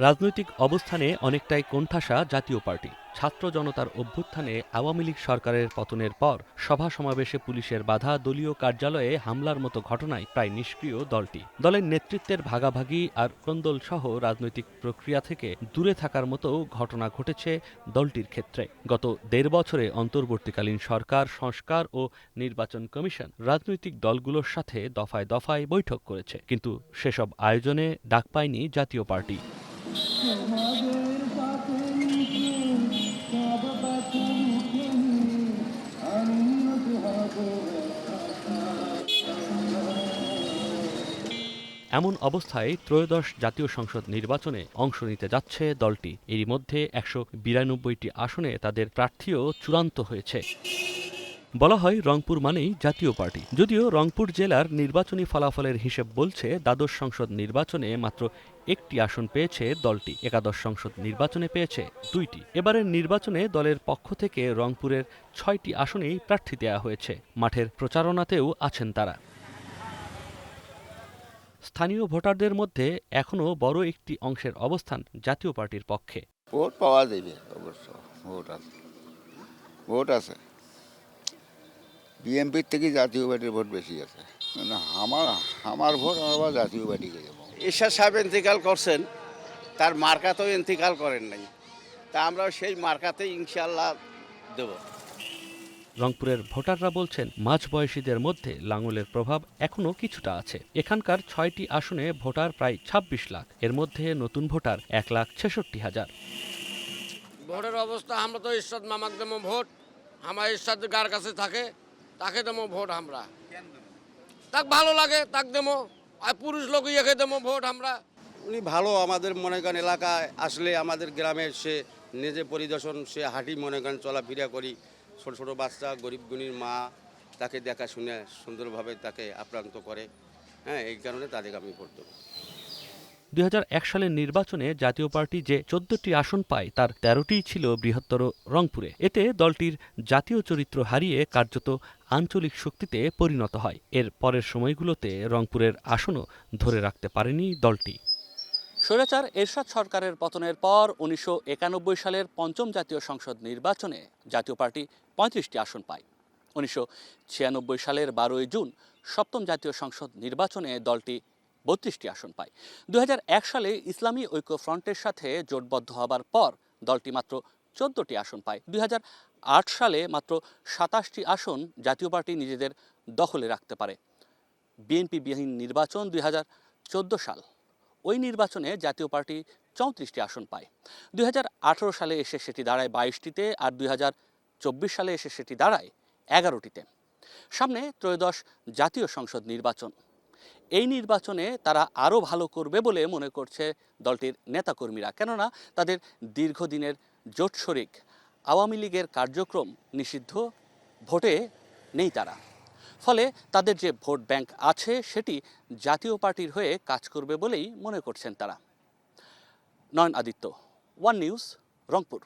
রাজনৈতিক অবস্থানে অনেকটাই কোণঠাসা জাতীয় পার্টি। ছাত্র জনতার অভ্যুত্থানে আওয়ামী লীগ সরকারের পতনের পর সভা সমাবেশে পুলিশের বাধা, দলীয় কার্যালয়ে হামলার মতো ঘটনায় প্রায় নিষ্ক্রিয় দলটি। দলের নেতৃত্বের ভাগাভাগি আর কোন্দলসহ রাজনৈতিক প্রক্রিয়া থেকে দূরে থাকার মতো ঘটনা ঘটেছে দলটির ক্ষেত্রে। গত ১.৫ বছরে অন্তর্বর্তীকালীন সরকার, সংস্কার ও নির্বাচন কমিশন রাজনৈতিক দলগুলোর সাথে দফায় দফায় বৈঠক করেছে, কিন্তু সেসব আয়োজনে ডাক পায়নি জাতীয় পার্টি। এমন অবস্থায় ত্রয়োদশ জাতীয় সংসদ নির্বাচনে অংশ নিতে যাচ্ছে দলটি। এরই মধ্যে ১৯২টি আসনে তাদের প্রার্থীও চূড়ান্ত হয়েছে। বলা হয় রংপুর মানেই জাতীয় পার্টি। যদিও রংপুর জেলার নির্বাচনী ফলাফলের হিসেব বলছে দ্বাদশ সংসদ নির্বাচনে মাত্র একটি আসন পেয়েছে দলটি, একাদশ সংসদ নির্বাচনে পেয়েছে ২টি। এবারের নির্বাচনে দলের পক্ষ থেকে রংপুরের ৬টি আসনেই প্রার্থী দেয়া হয়েছে। মাঠের প্রচারণাতেও আছেন তারা। স্থানীয় ভোটারদের মধ্যে এখনও বড় একটি অংশের অবস্থান জাতীয় পার্টির পক্ষে। ভোট পাওয়া যাবে, অবশ্য ভোট আছে, ভোট আছে। বিএনপির থেকে জাতীয় পার্টির ভোট বেশি আছে। মানে আমার ভোট আমরা জাতীয় পার্টিকে দেবো। ঈশ্বর সাহেব ইন্তেকাল করছেন, তার মার্কাতেও ইন্তেকাল করেন নাই, তা আমরা সেই মার্কাতেই ইনশাল্লাহ দেব। রংপুরের ভোটাররা বলছেন মাঝবয়সীদের মধ্যে লাঙলের প্রভাব এখনও কিছুটা আছে। এখানকার ৬টি আসনে ভোটার প্রায় ২৬ লাখ, এর মধ্যে নতুন ভোটার ১,৬৬,০০০। ভোটের অবস্থা আমরা তো ঈশ্বর মামাক দেবো ভোট, আমার ঈশ্বর গার কাছে থাকে তাকে দেবো ভোট। আমরা তাক ভালো লাগে তাক দেবো, আর পুরুষ লোক ইয়েকে দেবো ভোট আমরা। উনি ভালো, আমাদের মনে করেন এলাকায় আসলে আমাদের গ্রামের সে নিজে পরিদর্শন, সে হাঁটি মনে করেন চলাফেরা করি, ছোট ছোট বাচ্চা, গরিব গুণীর মা তাকে দেখাশুনে সুন্দরভাবে তাকে আপ্রান্ত করে। হ্যাঁ, এই কারণে তাদেরকে আমি ভোট দেবো। ২০০১ সালের নির্বাচনে জাতীয় পার্টি যে ১৪টি আসন পায় তার ১৩টিই ছিল বৃহত্তর রংপুরে। এতে দলটির জাতীয় চরিত্র হারিয়ে কার্যত আঞ্চলিক শক্তিতে পরিণত হয়। এর পরের সময়গুলোতে রংপুরের আসনও ধরে রাখতে পারেনি দলটি। স্বৈরাচার এরশাদ সরকারের পতনের পর ১৯৯১ সালের পঞ্চম জাতীয় সংসদ নির্বাচনে জাতীয় পার্টি ৩৫টি আসন পায়। ১৯৯৬ সালের ১২ই জুন সপ্তম জাতীয় সংসদ নির্বাচনে দলটি ৩২টি আসন পায়। ২০০১ সালে ইসলামী ঐক্য ফ্রন্টের সাথে জোটবদ্ধ হবার পর দলটি মাত্র ১৪টি আসন পায়। ২০০৮ সালে মাত্র ২৭টি আসন জাতীয় পার্টি নিজেদের দখলে রাখতে পারে। বিএনপি বিহীন নির্বাচন ২০১৪ সাল, ওই নির্বাচনে জাতীয় পার্টি ৩৪টি আসন পায়। ২০১৮ সালে এসে সেটি দাঁড়ায় ২২টিতে, আর ২০২৪ সালে এসে সেটি দাঁড়ায় ১১টিতে। সামনে ত্রয়োদশ জাতীয় সংসদ নির্বাচন। এই নির্বাচনে তারা আরও ভালো করবে বলে মনে করছে দলটির নেতাকর্মীরা, কেননা তাদের দীর্ঘদিনের জোট শরিক আওয়ামী লীগের কার্যক্রম নিষিদ্ধ, ভোটে নেই তারা। ফলে তাদের যে ভোট ব্যাংক আছে সেটি জাতীয় পার্টির হয়ে কাজ করবে বলেই মনে করছেন তারা। নয়ন আদিত্য, ওয়ান নিউজ, রংপুর।